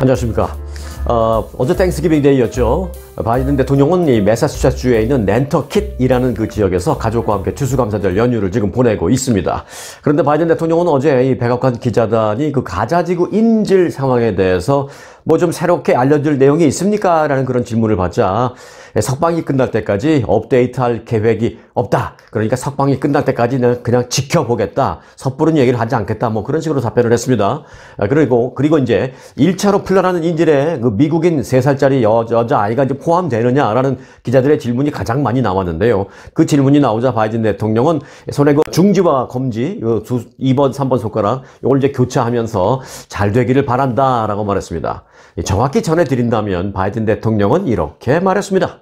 안녕하십니까. 어제 땡스기빙 데이였죠. 바이든 대통령은 이 매사추세츠주에 있는 낸터킷이라는 그 지역에서 가족과 함께 추수감사절 연휴를 지금 보내고 있습니다. 그런데 바이든 대통령은 어제 이 백악관 기자단이 그 가자지구 인질 상황에 대해서 뭐 좀 새롭게 알려줄 내용이 있습니까? 라는 그런 질문을 받자 석방이 끝날 때까지 업데이트할 계획이 없다. 그러니까 석방이 끝날 때까지는 그냥 지켜보겠다. 섣부른 얘기를 하지 않겠다. 뭐 그런 식으로 답변을 했습니다. 그리고 이제 1차로 풀려나는 인질에 그 미국인 3살짜리 여자아이가 이제 포함되느냐라는 기자들의 질문이 가장 많이 나왔는데요. 그 질문이 나오자 바이든 대통령은 손에 그 중지와 검지, 2번, 3번 손가락, 이걸 이제 교차하면서 잘 되기를 바란다라고 말했습니다. 정확히 전해드린다면 바이든 대통령은 이렇게 말했습니다.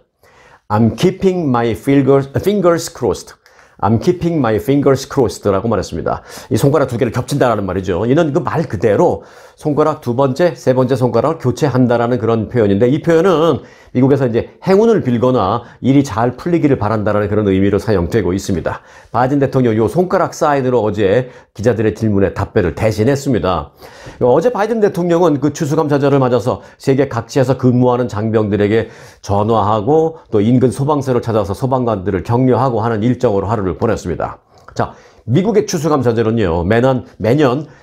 I'm keeping my fingers crossed. I'm keeping my fingers crossed라고 말했습니다. 이 손가락 두 개를 겹친다라는 말이죠. 이는 그 말 그대로 손가락 두 번째, 세 번째 손가락을 교체한다라는 그런 표현인데, 이 표현은 미국에서 이제 행운을 빌거나 일이 잘 풀리기를 바란다라는 그런 의미로 사용되고 있습니다. 바이든 대통령 이 손가락 사인으로 어제 기자들의 질문에 답변을 대신했습니다. 어제 바이든 대통령은 그 추수감사절을 맞아서 세계 각지에서 근무하는 장병들에게 전화하고 또 인근 소방서를 찾아서 소방관들을 격려하고 하는 일정으로 하루를 보냈습니다. 자, 미국의 추수감사절은요, 매년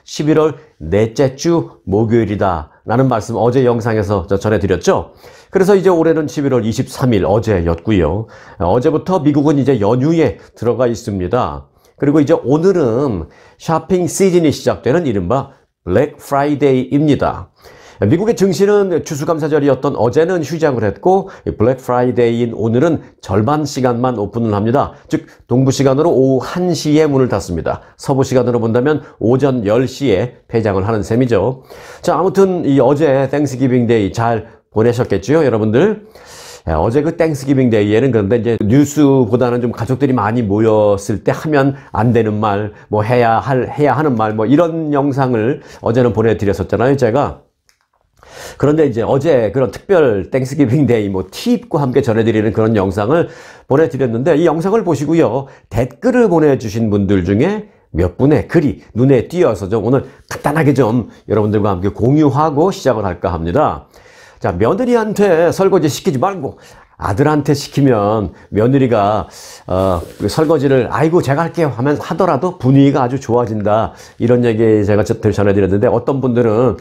11월 넷째 주 목요일이다 라는 말씀 어제 영상에서 전해드렸죠. 그래서 이제 올해는 11월 23일 어제였고요. 어제부터 미국은 이제 연휴에 들어가 있습니다. 그리고 이제 오늘은 쇼핑 시즌이 시작되는 이른바 블랙 프라이데이입니다. 미국의 증시는 추수감사절이었던 어제는 휴장을 했고, 블랙 프라이데이인 오늘은 절반 시간만 오픈을 합니다. 즉 동부 시간으로 오후 1시에 문을 닫습니다. 서부 시간으로 본다면 오전 10시에 폐장을 하는 셈이죠. 자, 아무튼 이 어제 땡스기빙 데이 잘 보내셨겠죠, 여러분들? 어제 그 땡스기빙 데이에는 그런데 이제 뉴스보다는 좀 가족들이 많이 모였을 때 하면 안 되는 말, 뭐 해야 하는 말, 뭐 이런 영상을 어제는 보내드렸었잖아요, 제가. 그런데 이제 어제 그런 특별 땡스기빙 데이 뭐 팁과 함께 전해드리는 그런 영상을 보내드렸는데, 이 영상을 보시고요, 댓글을 보내주신 분들 중에 몇 분의 글이 눈에 띄어서 좀 오늘 간단하게 좀 여러분들과 함께 공유하고 시작을 할까 합니다. 자, 며느리한테 설거지 시키지 말고 아들한테 시키면 며느리가 설거지를 아이고 제가 할게요 하면 하더라도 분위기가 아주 좋아진다, 이런 얘기 제가 전해드렸는데, 어떤 분들은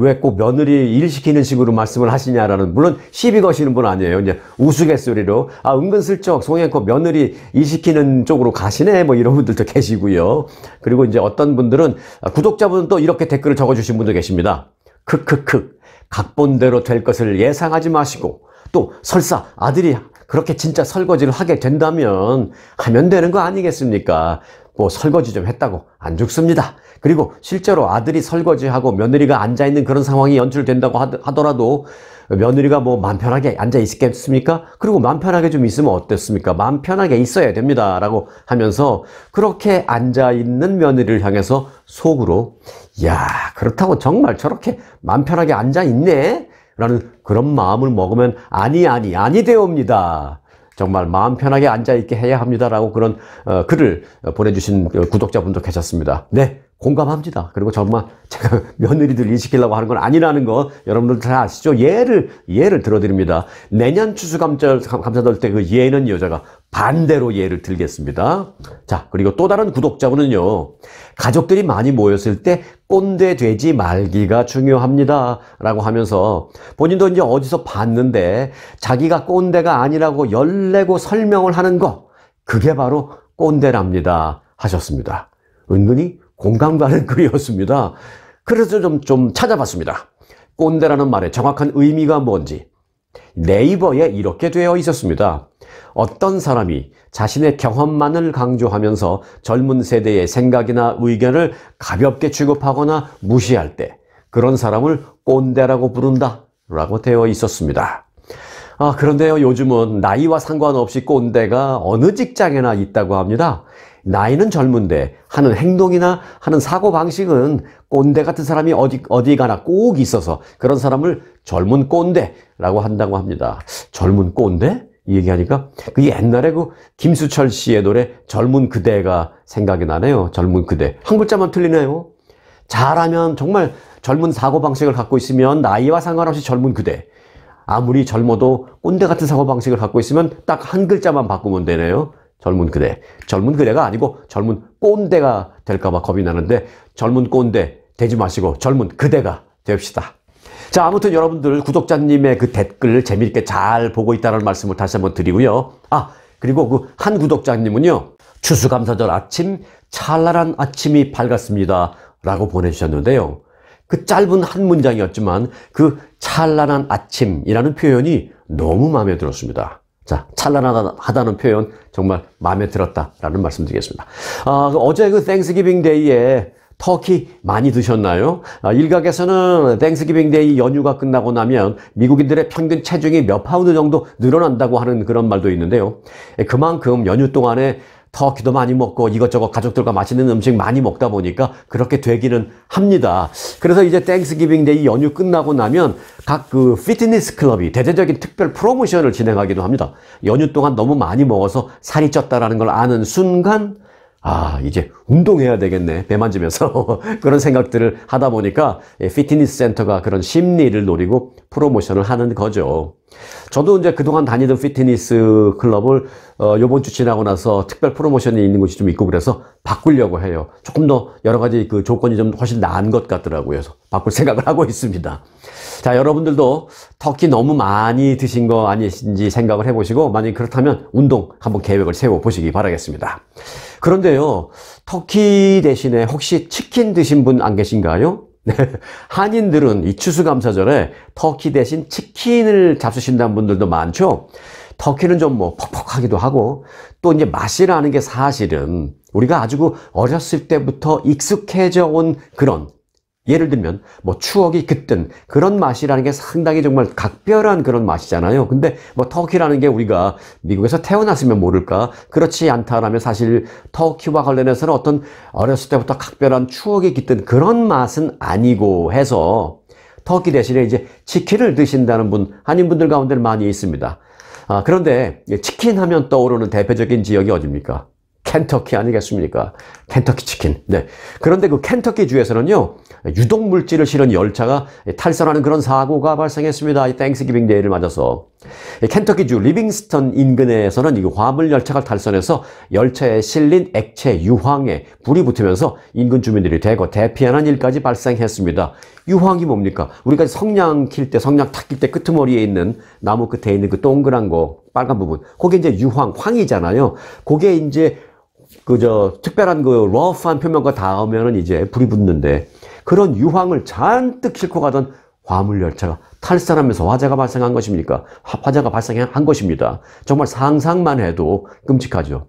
왜 꼭 며느리 일 시키는 식으로 말씀을 하시냐라는, 물론 시비 거시는 분 아니에요. 이제 우스갯소리로 은근슬쩍 송혜코 며느리 일 시키는 쪽으로 가시네, 뭐 이런 분들도 계시고요. 그리고 이제 어떤 분들은 구독자분은 또 이렇게 댓글을 적어주신 분도 계십니다. 크크크, 각본대로 될 것을 예상하지 마시고, 또 설사 아들이 그렇게 진짜 설거지를 하게 된다면 하면 되는 거 아니겠습니까? 뭐 설거지 좀 했다고 안 죽습니다. 그리고 실제로 아들이 설거지하고 며느리가 앉아있는 그런 상황이 연출된다고 하더라도 며느리가 뭐 마음 편하게 앉아 있겠습니까? 그리고 마음 편하게 좀 있으면 어땠습니까? 마음 편하게 있어야 됩니다 라고 하면서, 그렇게 앉아있는 며느리를 향해서 속으로 야, 그렇다고 정말 저렇게 마음 편하게 앉아있네? 라는 그런 마음을 먹으면 아니 되옵니다. 정말 마음 편하게 앉아있게 해야 합니다라고 그런 글을 보내주신 구독자분도 계셨습니다. 네, 공감합니다. 그리고 정말 제가 며느리들 일 시키려고 하는 건 아니라는 거 여러분들 잘 아시죠? 예를 들어드립니다. 내년 추수감사절 때 그 예는 여자가 반대로 예를 들겠습니다. 자, 그리고 또 다른 구독자분은요, 가족들이 많이 모였을 때 꼰대 되지 말기가 중요합니다 라고 하면서, 본인도 이제 어디서 봤는데 자기가 꼰대가 아니라고 열내고 설명을 하는 거, 그게 바로 꼰대랍니다 하셨습니다. 은근히 공감 가는 글이었습니다. 그래서 좀 찾아봤습니다. 꼰대라는 말의 정확한 의미가 뭔지. 네이버에 이렇게 되어 있었습니다. 어떤 사람이 자신의 경험만을 강조하면서 젊은 세대의 생각이나 의견을 가볍게 취급하거나 무시할 때 그런 사람을 꼰대라고 부른다 라고 되어 있었습니다. 그런데요, 요즘은 나이와 상관없이 꼰대가 어느 직장에나 있다고 합니다. 나이는 젊은데 하는 행동이나 하는 사고방식은 꼰대 같은 사람이 어디 가나 꼭 있어서 그런 사람을 젊은 꼰대라고 한다고 합니다. 젊은 꼰대? 이 얘기하니까 그 옛날에 그 김수철 씨의 노래 젊은 그대가 생각이 나네요. 젊은 그대. 한 글자만 틀리네요. 잘하면 정말 젊은 사고방식을 갖고 있으면 나이와 상관없이 젊은 그대. 아무리 젊어도 꼰대 같은 사고방식을 갖고 있으면 딱 한 글자만 바꾸면 되네요. 젊은 그대. 젊은 그대가 아니고 젊은 꼰대가 될까봐 겁이 나는데 젊은 꼰대 되지 마시고 젊은 그대가 됩시다. 자, 아무튼 여러분들 구독자님의 그 댓글 재미있게 잘 보고 있다는 말씀을 다시 한번 드리고요. 그리고 그 한 구독자님은요. 추수감사절 아침 찬란한 아침이 밝았습니다 라고 보내주셨는데요. 그 짧은 한 문장이었지만 그 찬란한 아침이라는 표현이 너무 마음에 들었습니다. 자, 찬란하다는 표현 정말 마음에 들었다라는 말씀 드리겠습니다. 어제 그 땡스기빙 데이에 터키 많이 드셨나요? 일각에서는 땡스기빙 데이 연휴가 끝나고 나면 미국인들의 평균 체중이 몇 파운드 정도 늘어난다고 하는 그런 말도 있는데요. 그만큼 연휴 동안에 터키도 많이 먹고 이것저것 가족들과 맛있는 음식 많이 먹다 보니까 그렇게 되기는 합니다. 그래서 이제 땡스기빙 데이 연휴 끝나고 나면 각 그 피트니스 클럽이 대대적인 특별 프로모션을 진행하기도 합니다. 연휴 동안 너무 많이 먹어서 살이 쪘다라는 걸 아는 순간 이제 운동해야 되겠네. 배 만지면서 그런 생각들을 하다 보니까 피트니스 센터가 그런 심리를 노리고 프로모션을 하는 거죠. 저도 이제 그동안 다니던 피트니스 클럽을 요번 주 지나고 나서 특별 프로모션이 있는 곳이 좀 있고 그래서 바꾸려고 해요. 조금 더 여러 가지 그 조건이 좀 훨씬 나은 것 같더라고요. 그래서 바꿀 생각을 하고 있습니다. 자, 여러분들도 터키 너무 많이 드신 거 아니신지 생각을 해보시고 만약 그렇다면 운동 한번 계획을 세워보시기 바라겠습니다. 그런데요, 터키 대신에 혹시 치킨 드신 분 안 계신가요? 한인들은 이 추수감사절에 터키 대신 치킨을 잡수신다는 분들도 많죠. 터키는 좀 퍽퍽하기도 하고 또 이제 맛이라는 게 사실은 우리가 아주 어렸을 때부터 익숙해져 온 그런 예를 들면 추억이 깃든 그런 맛이라는 게 상당히 정말 각별한 그런 맛이잖아요. 근데 터키라는 게 우리가 미국에서 태어났으면 모를까? 그렇지 않다라면 사실 터키와 관련해서는 어떤 어렸을 때부터 각별한 추억이 깃든 그런 맛은 아니고 해서 터키 대신에 이제 치킨을 드신다는 분, 한인분들 가운데는 많이 있습니다. 그런데 치킨 하면 떠오르는 대표적인 지역이 어디입니까? 켄터키 아니겠습니까? 켄터키 치킨. 네. 그런데 그 켄터키 주에서는요, 유독 물질을 실은 열차가 탈선하는 그런 사고가 발생했습니다. 이 땡스기빙 데이를 맞아서. 켄터키 주 리빙스턴 인근에서는 이 화물 열차가 탈선해서 열차에 실린 액체 유황에 불이 붙으면서 인근 주민들이 대거 대피하는 일까지 발생했습니다. 유황이 뭡니까? 우리가 성냥 킬 때, 성냥 탁 낄 때 끄트머리에 있는 나무 끝에 있는 그 동그란 거, 빨간 부분. 그게 이제 유황, 황이잖아요. 그게 이제 특별한 러프한 표면과 닿으면은 이제 불이 붙는데 그런 유황을 잔뜩 싣고 가던 화물열차가 탈선하면서 화재가 발생한 것입니까? 화재가 발생한 것입니다. 정말 상상만 해도 끔찍하죠.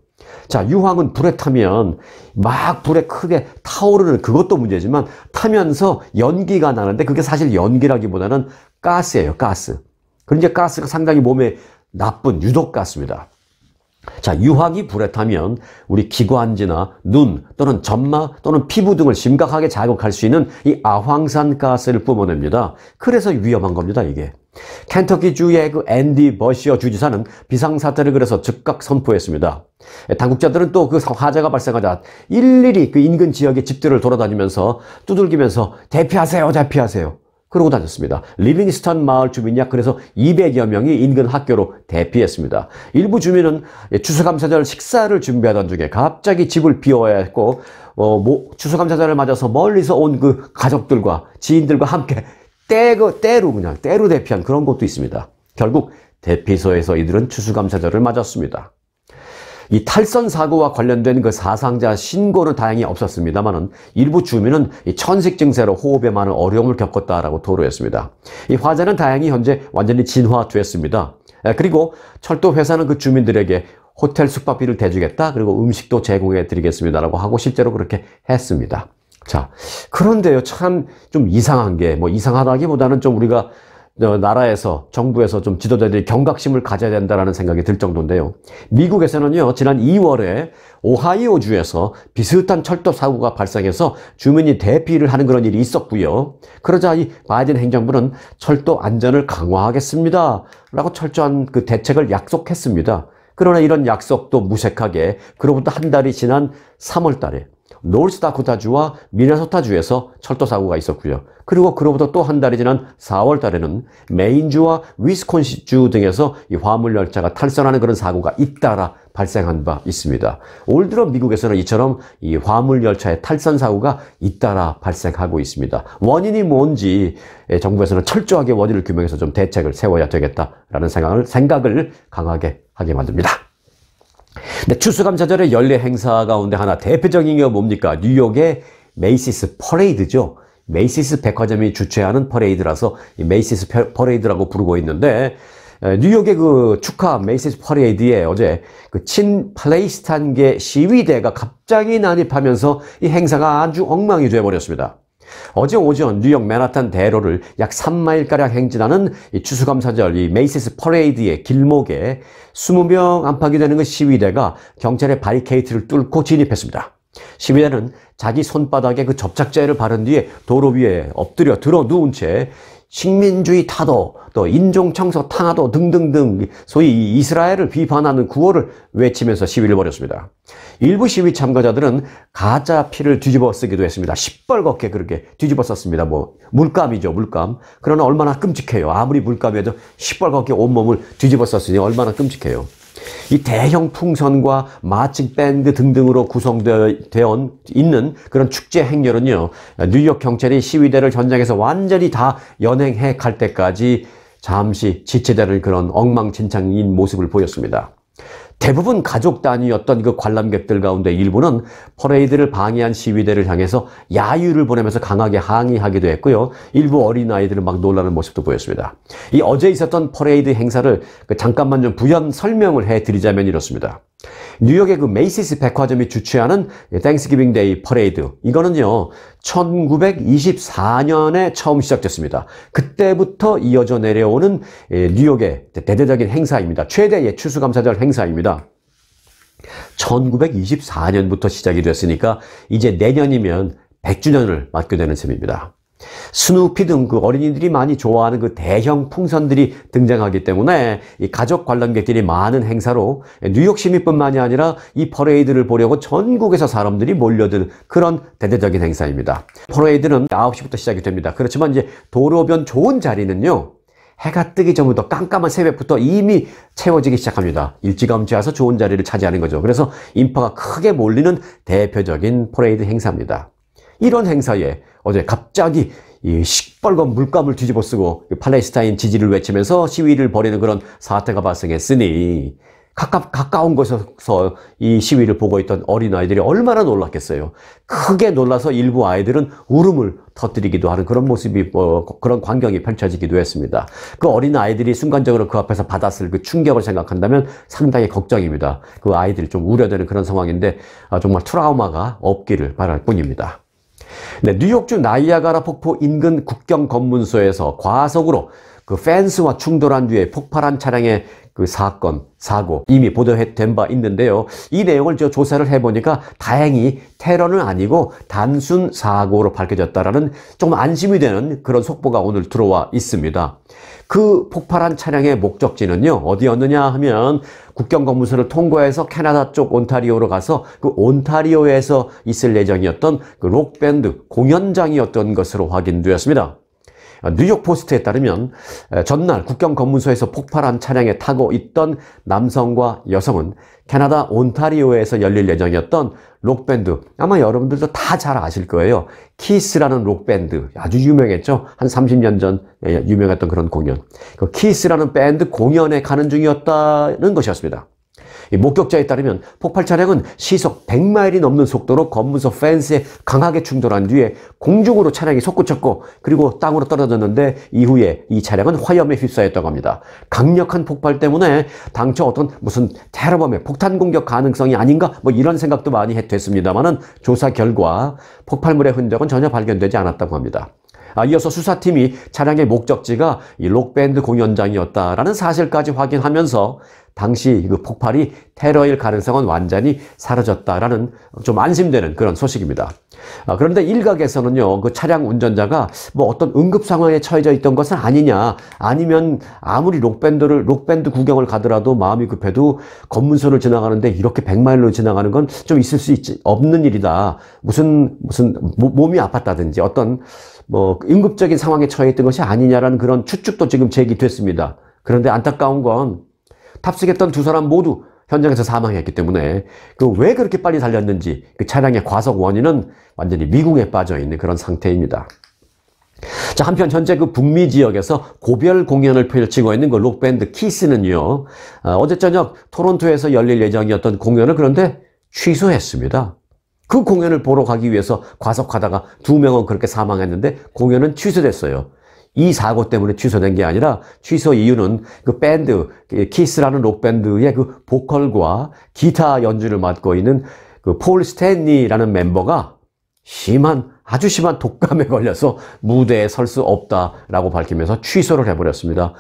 자, 유황은 불에 타면 막 불에 크게 타오르는 그것도 문제지만 타면서 연기가 나는데 그게 사실 연기라기보다는 가스예요, 가스. 그런데 가스가 상당히 몸에 나쁜 유독가스입니다. 자, 유황이 불에 타면 우리 기관지나 눈 또는 점막 또는 피부 등을 심각하게 자극할 수 있는 이 아황산 가스를 뿜어냅니다. 그래서 위험한 겁니다, 이게. 켄터키 주의 그 앤디 버시어 주지사는 비상사태를 그래서 즉각 선포했습니다. 당국자들은 또 그 화재가 발생하자 일일이 그 인근 지역의 집들을 돌아다니면서 두들기면서 대피하세요, 대피하세요. 그러고 다녔습니다. 리빙스턴 마을 주민이 약 그래서 200여 명이 인근 학교로 대피했습니다. 일부 주민은 추수감사절 식사를 준비하던 중에 갑자기 집을 비워야 했고 추수감사절을 맞아서 멀리서 온 그 가족들과 지인들과 함께 때로 대피한 그런 곳도 있습니다. 결국 대피소에서 이들은 추수감사절을 맞았습니다. 이 탈선 사고와 관련된 그 사상자 신고는 다행히 없었습니다만은 일부 주민은 이 천식 증세로 호흡에 많은 어려움을 겪었다라고 토로했습니다. 이 화재는 다행히 현재 완전히 진화됐습니다. 그리고 철도 회사는 그 주민들에게 호텔 숙박비를 대주겠다, 그리고 음식도 제공해 드리겠습니다라고 하고 실제로 그렇게 했습니다. 자, 그런데요, 참 좀 이상한 게 이상하다기보다는 좀 우리가 나라에서, 정부에서 좀 지도자들이 경각심을 가져야 된다는 생각이 들 정도인데요. 미국에서는요, 지난 2월에 오하이오주에서 비슷한 철도 사고가 발생해서 주민이 대피를 하는 그런 일이 있었고요. 그러자 이 바이든 행정부는 철도 안전을 강화하겠습니다 라고 철저한 그 대책을 약속했습니다. 그러나 이런 약속도 무색하게 그로부터 한 달이 지난 3월 달에 노스다코타주와 미네소타주에서 철도 사고가 있었고요. 그리고 그로부터 또 한 달이 지난 4월 달에는 메인주와 위스콘신주 등에서 이 화물열차가 탈선하는 그런 사고가 잇따라 발생한 바 있습니다. 올 들어 미국에서는 이처럼 이 화물열차의 탈선 사고가 잇따라 발생하고 있습니다. 원인이 뭔지 정부에서는 철저하게 원인을 규명해서 좀 대책을 세워야 되겠다라는 생각을 강하게 하게 만듭니다. 네, 추수감사절의 연례 행사 가운데 하나 대표적인 게 뭡니까? 뉴욕의 메이시스 퍼레이드죠. 메이시스 백화점이 주최하는 퍼레이드라서 이 메이시스 퍼레이드라고 부르고 있는데, 뉴욕의 그 축하 메이시스 퍼레이드에 어제 그 친팔레스타인계 시위대가 갑자기 난입하면서 이 행사가 아주 엉망이 되어버렸습니다. 어제 오전 뉴욕 맨하탄 대로를 약 3마일가량 행진하는 이 추수감사절 이 메이시스 퍼레이드의 길목에 20명 안팎이 되는 그 시위대가 경찰의 바리케이트를 뚫고 진입했습니다. 시위대는 자기 손바닥에 그 접착제를 바른 뒤에 도로 위에 엎드려 들어 누운 채 식민주의 타도, 또 인종청소 탄압도 등등등 소위 이스라엘을 비판하는 구호를 외치면서 시위를 벌였습니다. 일부 시위 참가자들은 가짜 피를 뒤집어 쓰기도 했습니다. 시뻘겋게 그렇게 뒤집어 썼습니다. 뭐 물감이죠, 물감. 그러나 얼마나 끔찍해요. 아무리 물감이어도 시뻘겋게 온몸을 뒤집어 썼으니 얼마나 끔찍해요. 이 대형 풍선과 마칭 밴드 등등으로 구성되어 있는 그런 축제 행렬은요, 뉴욕 경찰이 시위대를 현장에서 완전히 다 연행해 갈 때까지 잠시 지체되는 그런 엉망진창인 모습을 보였습니다. 대부분 가족 단위였던 그 관람객들 가운데 일부는 퍼레이드를 방해한 시위대를 향해서 야유를 보내면서 강하게 항의하기도 했고요. 일부 어린아이들은 막 놀라는 모습도 보였습니다. 이 어제 있었던 퍼레이드 행사를 잠깐만 좀 부연 설명을 해드리자면 이렇습니다. 뉴욕의 그 메이시스 백화점이 주최하는 땡스기빙 데이 퍼레이드, 이거는요 1924년에 처음 시작됐습니다. 그때부터 이어져 내려오는 뉴욕의 대대적인 행사입니다. 최대의 추수감사절 행사입니다. 1924년부터 시작이 됐으니까 이제 내년이면 100주년을 맞게 되는 셈입니다. 스누피 등 그 어린이들이 많이 좋아하는 그 대형 풍선들이 등장하기 때문에 이 가족 관람객들이 많은 행사로 뉴욕 시민뿐만이 아니라 이 퍼레이드를 보려고 전국에서 사람들이 몰려드는 그런 대대적인 행사입니다. 퍼레이드는 9시부터 시작이 됩니다. 그렇지만 이제 도로변 좋은 자리는요, 해가 뜨기 전부터 깜깜한 새벽부터 이미 채워지기 시작합니다. 일찌감치 와서 좋은 자리를 차지하는 거죠. 그래서 인파가 크게 몰리는 대표적인 퍼레이드 행사입니다. 이런 행사에 어제 갑자기 이 시뻘건 물감을 뒤집어 쓰고 팔레스타인 지지를 외치면서 시위를 벌이는 그런 사태가 발생했으니 가까운 곳에서 이 시위를 보고 있던 어린아이들이 얼마나 놀랐겠어요. 크게 놀라서 일부 아이들은 울음을 터뜨리기도 하는 그런 모습이, 그런 광경이 펼쳐지기도 했습니다. 그 어린아이들이 순간적으로 그 앞에서 받았을 그 충격을 생각한다면 상당히 걱정입니다. 그 아이들이 좀 우려되는 그런 상황인데 정말 트라우마가 없기를 바랄 뿐입니다. 네, 뉴욕주 나이아가라 폭포 인근 국경 검문소에서 과속으로 그 펜스와 충돌한 뒤에 폭발한 차량의 그 사고 이미 보도된 바 있는데요. 이 내용을 조사를 해보니까 다행히 테러는 아니고 단순 사고로 밝혀졌다라는 조금 안심이 되는 그런 속보가 오늘 들어와 있습니다. 그 폭발한 차량의 목적지는요, 어디였느냐 하면 국경 검문소를 통과해서 캐나다 쪽 온타리오로 가서 그 온타리오에서 있을 예정이었던 그 록밴드 공연장이었던 것으로 확인되었습니다. 뉴욕 포스트에 따르면 전날 국경 검문소에서 폭발한 차량에 타고 있던 남성과 여성은 캐나다 온타리오에서 열릴 예정이었던 록밴드, 아마 여러분들도 다 잘 아실 거예요. 키스라는 록밴드, 아주 유명했죠. 한 30년 전 유명했던 그런 공연. 그 키스라는 밴드 공연에 가는 중이었다는 것이었습니다. 목격자에 따르면 폭발 차량은 시속 100마일이 넘는 속도로 검문소 펜스에 강하게 충돌한 뒤에 공중으로 차량이 솟구쳤고 그리고 땅으로 떨어졌는데 이후에 이 차량은 화염에 휩싸였다고 합니다. 강력한 폭발 때문에 당초 어떤 무슨 테러범의 폭탄 공격 가능성이 아닌가 뭐 이런 생각도 많이 됐습니다만은 조사 결과 폭발물의 흔적은 전혀 발견되지 않았다고 합니다. 이어서 수사팀이 차량의 목적지가 이 록밴드 공연장이었다라는 사실까지 확인하면서 당시 그 폭발이 테러일 가능성은 완전히 사라졌다라는 좀 안심되는 그런 소식입니다. 그런데 일각에서는요, 그 차량 운전자가 뭐 어떤 응급 상황에 처해져 있던 것은 아니냐, 아니면 아무리 록밴드 구경을 가더라도 마음이 급해도 검문소를 지나가는데 이렇게 100마일로 지나가는 건 좀 있을 수 없는 일이다. 무슨 몸이 아팠다든지 어떤 뭐 응급적인 상황에 처해 있던 것이 아니냐라는 그런 추측도 지금 제기됐습니다. 그런데 안타까운 건 탑승했던 두 사람 모두 현장에서 사망했기 때문에 왜 그렇게 빨리 달렸는지 그 차량의 과속 원인은 완전히 미궁에 빠져 있는 그런 상태입니다. 자, 한편 현재 그 북미 지역에서 고별 공연을 펼치고 있는 그 록밴드 키스는요, 어제 저녁 토론토에서 열릴 예정이었던 공연을 그런데 취소했습니다. 그 공연을 보러 가기 위해서 과속하다가 2명은 그렇게 사망했는데 공연은 취소됐어요. 이 사고 때문에 취소된 게 아니라 취소 이유는 그 밴드, 키스라는 록밴드의 그 보컬과 기타 연주를 맡고 있는 그 폴 스탠리라는 멤버가 아주 심한 독감에 걸려서 무대에 설 수 없다라고 밝히면서 취소를 해버렸습니다.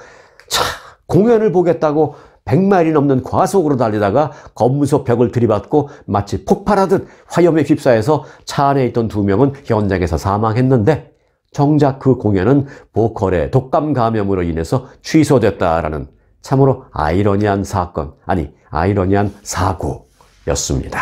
자, 공연을 보겠다고 100마일이 넘는 과속으로 달리다가 검문소 벽을 들이받고 마치 폭발하듯 화염에 휩싸여서 차 안에 있던 2명은 현장에서 사망했는데 정작 그 공연은 보컬의 독감 감염으로 인해서 취소됐다라는 참으로 아이러니한 사건, 아니 아이러니한 사고였습니다.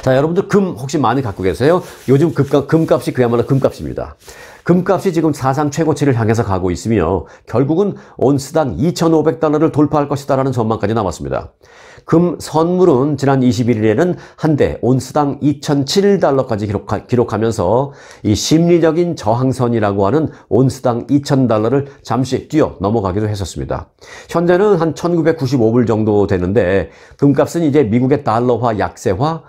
자, 여러분들 금 혹시 많이 갖고 계세요? 요즘 금값이 그야말로 금값입니다. 금값이 지금 사상 최고치를 향해서 가고 있으며 결국은 온스당 2,500달러를 돌파할 것이다라는 전망까지 나왔습니다. 금 선물은 지난 21일에는 한 대 온스당 2,007달러까지 기록하면서 이 심리적인 저항선이라고 하는 온스당 2,000달러를 잠시 뛰어 넘어가기도 했었습니다. 현재는 한 1,995불 정도 되는데 금값은 이제 미국의 달러화 약세와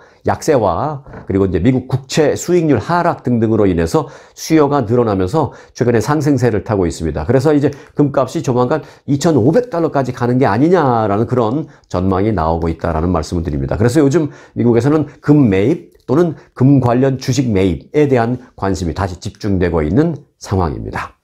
그리고 이제 미국 국채 수익률 하락 등등으로 인해서 수요가 늘어나면서 최근에 상승세를 타고 있습니다. 그래서 이제 금값이 조만간 2,500달러까지 가는 게 아니냐라는 그런 전망이 나오고 있다라는 말씀을 드립니다. 그래서 요즘 미국에서는 금 매입 또는 금 관련 주식 매입에 대한 관심이 다시 집중되고 있는 상황입니다.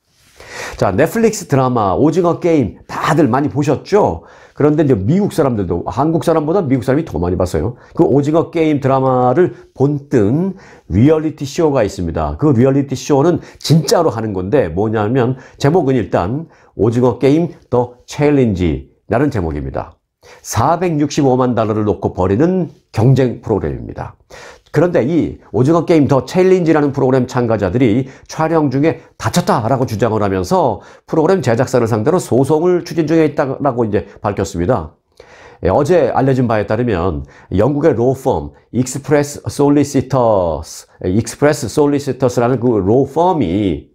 자, 넷플릭스 드라마 오징어 게임 다들 많이 보셨죠? 그런데 이제 미국 사람들도 한국 사람보다 미국 사람이 더 많이 봤어요. 그 오징어 게임 드라마를 본뜬 리얼리티 쇼가 있습니다. 그 리얼리티 쇼는 진짜로 하는 건데 뭐냐면 제목은 일단 오징어 게임 더 챌린지라는 제목입니다. 465만 달러를 놓고 벌이는 경쟁 프로그램입니다. 그런데 이 오징어 게임 더 챌린지라는 프로그램 참가자들이 촬영 중에 다쳤다라고 주장을 하면서 프로그램 제작사를 상대로 소송을 추진 중에 있다라고 이제 밝혔습니다. 어제 알려진 바에 따르면 영국의 로펌 익스프레스 솔리시터스라는 그 로펌이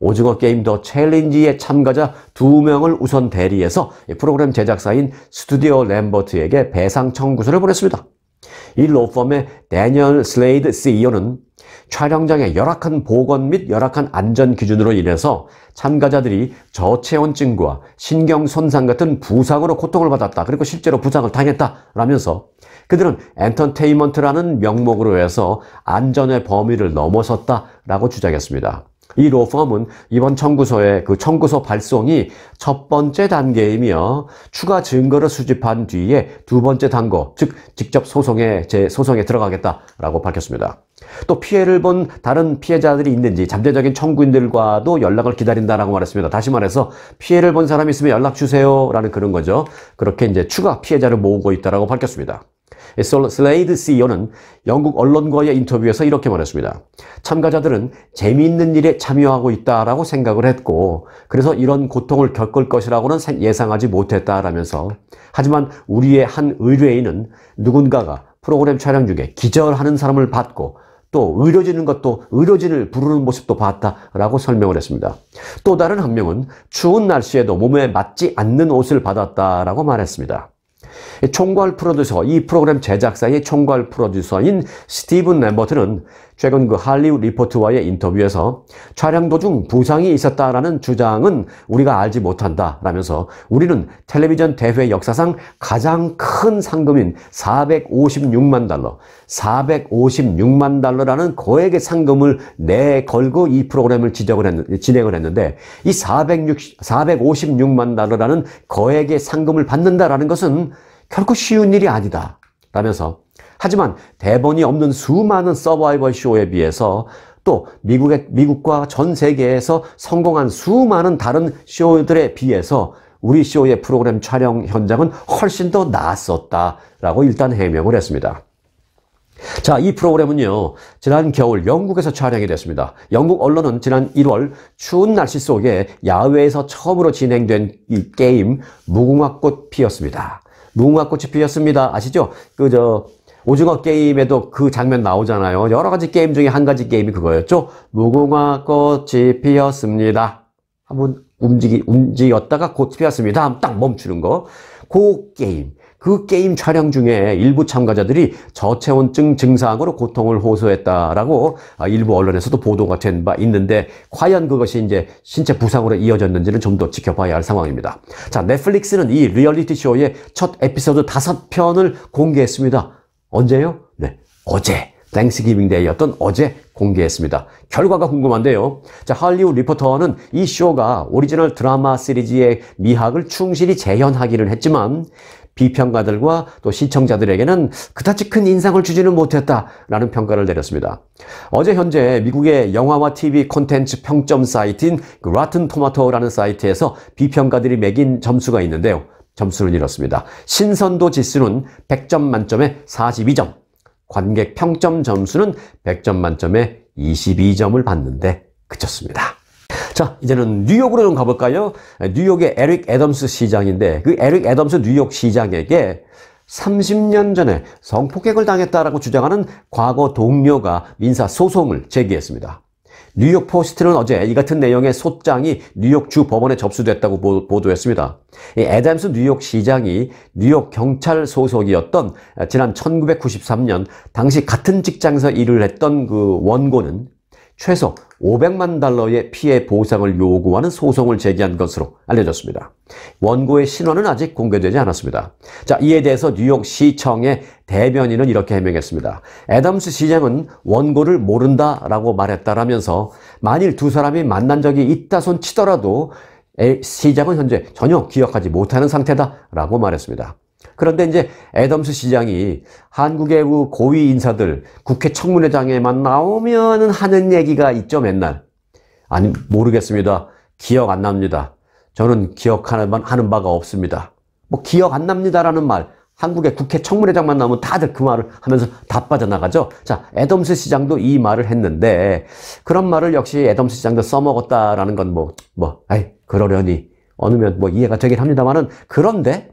오징어 게임 더 챌린지의 참가자 2명을 우선 대리해서 프로그램 제작사인 스튜디오 램버트에게 배상 청구서를 보냈습니다. 이 로펌의 데니얼 슬레이드 CEO는 촬영장의 열악한 보건 및 열악한 안전 기준으로 인해서 참가자들이 저체온증과 신경 손상 같은 부상으로 고통을 받았다. 그리고 실제로 부상을 당했다라면서 그들은 엔터테인먼트라는 명목으로 해서 안전의 범위를 넘어섰다라고 주장했습니다. 이 로펌은 이번 청구서의 그 청구서 발송이 첫 번째 단계이며 추가 증거를 수집한 뒤에 두 번째 단계, 즉 직접 소송에 들어가겠다라고 밝혔습니다. 또 피해를 본 다른 피해자들이 있는지 잠재적인 청구인들과도 연락을 기다린다라고 말했습니다. 다시 말해서 피해를 본 사람이 있으면 연락 주세요라는 그런 거죠. 그렇게 이제 추가 피해자를 모으고 있다라고 밝혔습니다. 슬레이드 CEO는 영국 언론과의 인터뷰에서 이렇게 말했습니다. 참가자들은 재미있는 일에 참여하고 있다라고 생각을 했고 그래서 이런 고통을 겪을 것이라고는 예상하지 못했다라면서 하지만 우리의 한 의뢰인은 누군가가 프로그램 촬영 중에 기절하는 사람을 봤고 또 의료진을 부르는 모습도 봤다라고 설명을 했습니다. 또 다른 한 명은 추운 날씨에도 몸에 맞지 않는 옷을 받았다라고 말했습니다. 총괄 프로듀서, 이 프로그램 제작사의 총괄 프로듀서인 스티븐 램버트는 최근 그 할리우드 리포트와의 인터뷰에서 촬영 도중 부상이 있었다라는 주장은 우리가 알지 못한다라면서 우리는 텔레비전 대회 역사상 가장 큰 상금인 456만 달러라는 거액의 상금을 내걸고 이 프로그램을 진행을 했는데 이 456만 달러라는 거액의 상금을 받는다라는 것은 결코 쉬운 일이 아니다 라면서, 하지만 대본이 없는 수많은 서바이벌 쇼에 비해서 또 미국과 전 세계에서 성공한 수많은 다른 쇼들에 비해서 우리 쇼의 프로그램 촬영 현장은 훨씬 더 나았었다라고 일단 해명을 했습니다. 자, 이 프로그램은요, 지난 겨울 영국에서 촬영이 됐습니다. 영국 언론은 지난 1월 추운 날씨 속에 야외에서 처음으로 진행된 이 게임 무궁화꽃 피었습니다. 무궁화꽃이 피었습니다. 아시죠? 오징어 게임에도 그 장면 나오잖아요. 여러 가지 게임 중에 한 가지 게임이 그거였죠. 무궁화꽃이 피었습니다. 한번 움직였다가 곧 피었습니다. 하면 딱 멈추는 거. 그 게임 촬영 중에 일부 참가자들이 저체온증 증상으로 고통을 호소했다라고 일부 언론에서도 보도가 된 바 있는데, 과연 그것이 이제 신체 부상으로 이어졌는지는 좀 더 지켜봐야 할 상황입니다. 자, 넷플릭스는 이 리얼리티 쇼의 첫 에피소드 5편을 공개했습니다. 언제요? 네, 어제. 땡스기빙 데이였던 어제 공개했습니다. 결과가 궁금한데요. 자, 할리우드 리포터는 이 쇼가 오리지널 드라마 시리즈의 미학을 충실히 재현하기는 했지만 비평가들과 또 시청자들에게는 그다지 큰 인상을 주지는 못했다라는 평가를 내렸습니다. 어제 현재 미국의 영화와 TV 콘텐츠 평점 사이트인 Rotten Tomatoes라는 사이트에서 비평가들이 매긴 점수가 있는데요. 점수는 이렇습니다. 신선도 지수는 100점 만점에 42점, 관객 평점 점수는 100점 만점에 22점을 받는데 그쳤습니다. 자, 이제는 뉴욕으로 좀 가볼까요? 뉴욕의 에릭 애덤스 시장인데, 그 에릭 애덤스 뉴욕 시장에게 30년 전에 성폭행을 당했다라고 주장하는 과거 동료가 민사 소송을 제기했습니다. 뉴욕 포스트는 어제 이 같은 내용의 소장이 뉴욕 주 법원에 접수됐다고 보도했습니다. 애덤스 뉴욕 시장이 뉴욕 경찰 소속이었던 지난 1993년 당시 같은 직장에서 일을 했던 그 원고는 최소 500만 달러의 피해 보상을 요구하는 소송을 제기한 것으로 알려졌습니다. 원고의 신원은 아직 공개되지 않았습니다. 자, 이에 대해서 뉴욕시청의 대변인은 이렇게 해명했습니다. 애덤스 시장은 원고를 모른다라고 말했다라면서 만일 두 사람이 만난 적이 있다 손 치더라도 시장은 현재 전혀 기억하지 못하는 상태다라고 말했습니다. 그런데 이제 애덤스 시장이 한국의 고위 인사들, 국회 청문회장에만 나오면 하는 얘기가 있죠, 맨날. 아니, 모르겠습니다. 기억 안 납니다. 저는 기억하는 바가 없습니다. 뭐 기억 안 납니다라는 말, 한국의 국회 청문회장만 나오면 다들 그 말을 하면서 다 빠져나가죠. 자, 애덤스 시장도 이 말을 했는데, 그런 말을 역시 애덤스 시장도 써먹었다라는 건 그러려니 어느 면 이해가 되긴 합니다만은, 그런데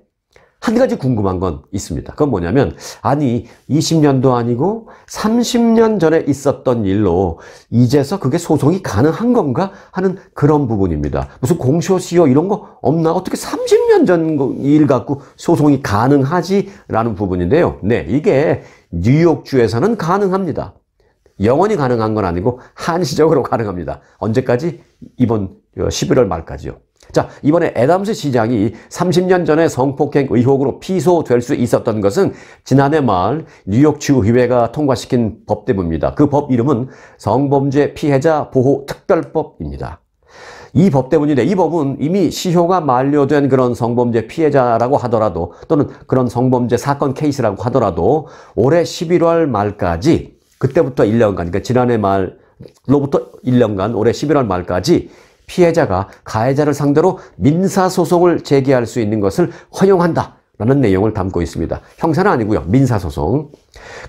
한 가지 궁금한 건 있습니다. 그건 뭐냐면, 아니 20년도 아니고 30년 전에 있었던 일로 이제서 그게 소송이 가능한 건가 하는 그런 부분입니다. 무슨 공소시효 이런 거 없나? 어떻게 30년 전 일 갖고 소송이 가능하지? 라는 부분인데요. 네, 이게 뉴욕주에서는 가능합니다. 영원히 가능한 건 아니고 한시적으로 가능합니다. 언제까지? 이번 11월 말까지요. 자, 이번에 애덤스 시장이 30년 전에 성폭행 의혹으로 피소될 수 있었던 것은 지난해 말 뉴욕주의회가 통과시킨 법 때문입니다. 그 법 이름은 성범죄 피해자 보호 특별법입니다. 이 법 때문인데, 이 법은 이미 시효가 만료된 그런 성범죄 피해자라고 하더라도, 또는 그런 성범죄 사건 케이스라고 하더라도 올해 11월 말까지, 그때부터 1년간, 그러니까 지난해 말로부터 1년간 올해 11월 말까지 피해자가 가해자를 상대로 민사소송을 제기할 수 있는 것을 허용한다라는 내용을 담고 있습니다. 형사는 아니고요, 민사소송.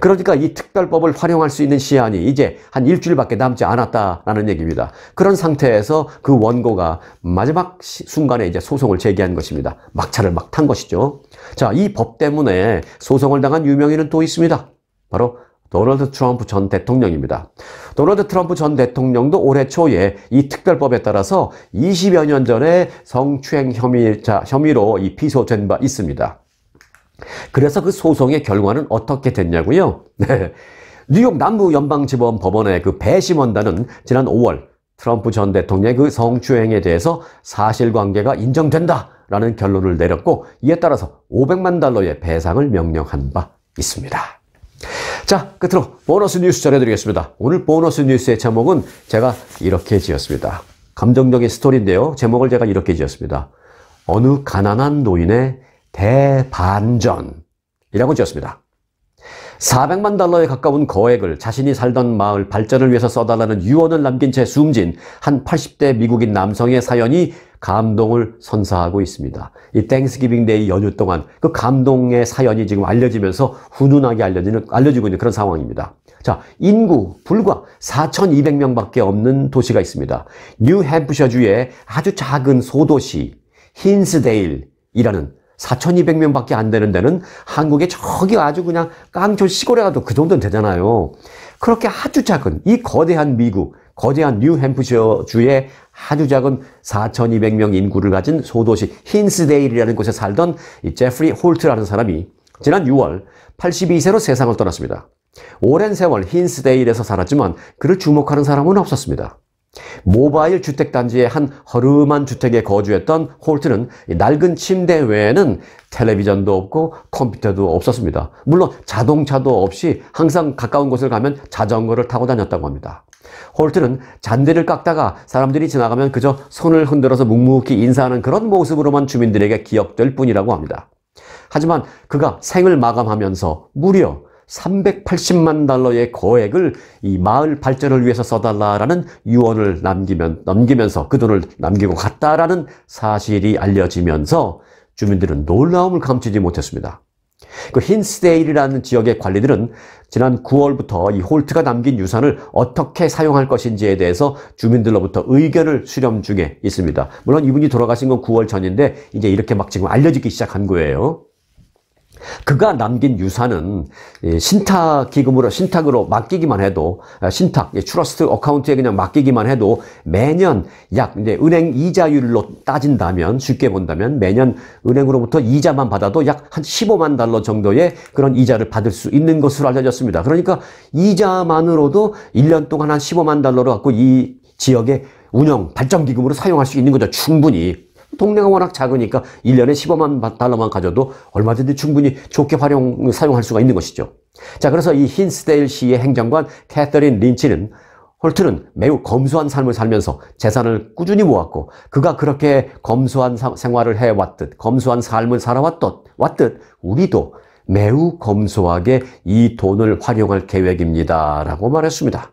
그러니까 이 특별법을 활용할 수 있는 시한이 이제 한 일주일밖에 남지 않았다라는 얘기입니다. 그런 상태에서 그 원고가 마지막 순간에 이제 소송을 제기한 것입니다. 막차를 막 탄 것이죠. 자, 이 법 때문에 소송을 당한 유명인은 또 있습니다. 바로 도널드 트럼프 전 대통령입니다. 도널드 트럼프 전 대통령도 올해 초에 이 특별법에 따라서 20여 년 전에 성추행 혐의로 피소된 바 있습니다. 그래서 그 소송의 결과는 어떻게 됐냐고요? 네. 뉴욕 남부연방지법 법원의 그 배심원단은 지난 5월 트럼프 전 대통령의 그 성추행에 대해서 사실관계가 인정된다라는 결론을 내렸고, 이에 따라서 500만 달러의 배상을 명령한 바 있습니다. 자, 끝으로 보너스 뉴스 전해드리겠습니다. 오늘 보너스 뉴스의 제목은 제가 이렇게 지었습니다. 감정적인 스토리인데요. 제목을 제가 이렇게 지었습니다. 어느 가난한 노인의 대반전이라고 지었습니다. 400만 달러에 가까운 거액을 자신이 살던 마을 발전을 위해서 써달라는 유언을 남긴 채 숨진 한 80대 미국인 남성의 사연이 감동을 선사하고 있습니다. 이 땡스기빙 데이 연휴 동안 그 감동의 사연이 지금 알려지면서 훈훈하게 알려지고 있는 그런 상황입니다. 자, 인구 불과 4,200명밖에 없는 도시가 있습니다. 뉴햄프셔주의 아주 작은 소도시 힌스데일이라는 4,200명밖에 안 되는 데는 한국에 저기 아주 그냥 깡촌 시골에 가도 그 정도는 되잖아요. 그렇게 아주 작은 이 거대한 미국, 거대한 뉴햄프셔주의 아주 작은 4,200명 인구를 가진 소도시 힌스데일이라는 곳에 살던 이 제프리 홀트라는 사람이 지난 6월 82세로 세상을 떠났습니다. 오랜 세월 힌스데일에서 살았지만 그를 주목하는 사람은 없었습니다. 모바일 주택단지의 한 허름한 주택에 거주했던 홀트는 낡은 침대 외에는 텔레비전도 없고 컴퓨터도 없었습니다. 물론 자동차도 없이 항상 가까운 곳을 가면 자전거를 타고 다녔다고 합니다. 홀트는 잔디를 깎다가 사람들이 지나가면 그저 손을 흔들어서 묵묵히 인사하는 그런 모습으로만 주민들에게 기억될 뿐이라고 합니다. 하지만 그가 생을 마감하면서 무려 380만 달러의 거액을 이 마을 발전을 위해서 써달라라는 유언을 남기면서 그 돈을 남기고 갔다라는 사실이 알려지면서 주민들은 놀라움을 감추지 못했습니다. 그 힌스데일이라는 지역의 관리들은 지난 9월부터 이 홀트가 남긴 유산을 어떻게 사용할 것인지에 대해서 주민들로부터 의견을 수렴 중에 있습니다. 물론 이분이 돌아가신 건 9월 전인데 이제 이렇게 막 지금 알려지기 시작한 거예요. 그가 남긴 유산은 신탁으로 맡기기만 해도, 트러스트 어카운트에 그냥 맡기기만 해도 매년 약, 이제 은행 이자율로 따진다면, 쉽게 본다면 매년 은행으로부터 이자만 받아도 약 한 15만 달러 정도의 그런 이자를 받을 수 있는 것으로 알려졌습니다. 그러니까 이자만으로도 1년 동안 한 15만 달러로 갖고 이 지역의 운영, 발전기금으로 사용할 수 있는 거죠. 충분히. 동네가 워낙 작으니까 1년에 15만 달러만 가져도 얼마든지 충분히 좋게 사용할 수가 있는 것이죠. 자, 그래서 이 힌스데일 시의 행정관 캐서린 린치는 홀트는 매우 검소한 삶을 살면서 재산을 꾸준히 모았고 그가 그렇게 검소한 생활을 해왔듯 검소한 삶을 살아왔듯 우리도 매우 검소하게 이 돈을 활용할 계획입니다 라고 말했습니다.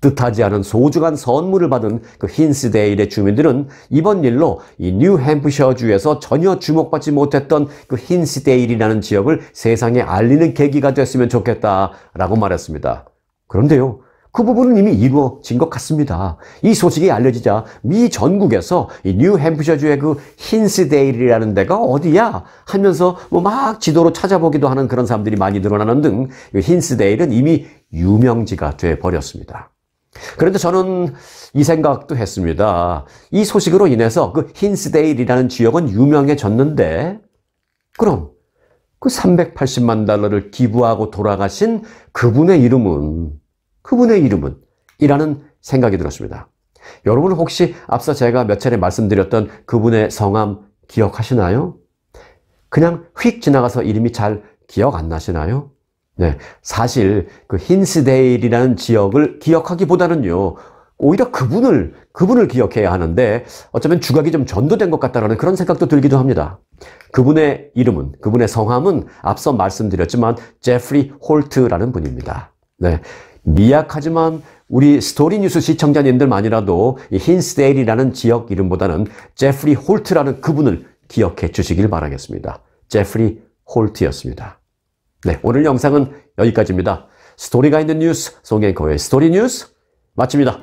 뜻하지 않은 소중한 선물을 받은 그 힌스데일의 주민들은 이번 일로 이 뉴햄프셔주에서 전혀 주목받지 못했던 그 힌스데일이라는 지역을 세상에 알리는 계기가 됐으면 좋겠다라고 말했습니다. 그런데요, 그 부분은 이미 이루어진 것 같습니다. 이 소식이 알려지자 미 전국에서 이 뉴햄프셔주의 그 힌스데일이라는 데가 어디야? 하면서 뭐 막 지도로 찾아보기도 하는 그런 사람들이 많이 늘어나는 등 힌스데일은 이미 유명지가 돼버렸습니다. 그런데 저는 이 생각도 했습니다. 이 소식으로 인해서 그 힌스데일이라는 지역은 유명해졌는데 그럼 그 380만 달러를 기부하고 돌아가신 그분의 이름은 이라는 생각이 들었습니다. 여러분 혹시 앞서 제가 몇 차례 말씀드렸던 그분의 성함 기억하시나요? 그냥 휙 지나가서 이름이 잘 기억 안 나시나요? 네, 사실 그 힌스데일이라는 지역을 기억하기보다는요, 오히려 그분을 기억해야 하는데 어쩌면 주각이 좀 전도된 것 같다라는 그런 생각도 들기도 합니다. 그분의 성함은 앞서 말씀드렸지만 제프리 홀트라는 분입니다. 네, 미약하지만 우리 스토리뉴스 시청자님들만이라도 이 힌스데일이라는 지역 이름보다는 제프리 홀트라는 그분을 기억해 주시길 바라겠습니다. 제프리 홀트였습니다. 네, 오늘 영상은 여기까지입니다. 스토리가 있는 뉴스, 송앵커의 스토리 뉴스 마칩니다.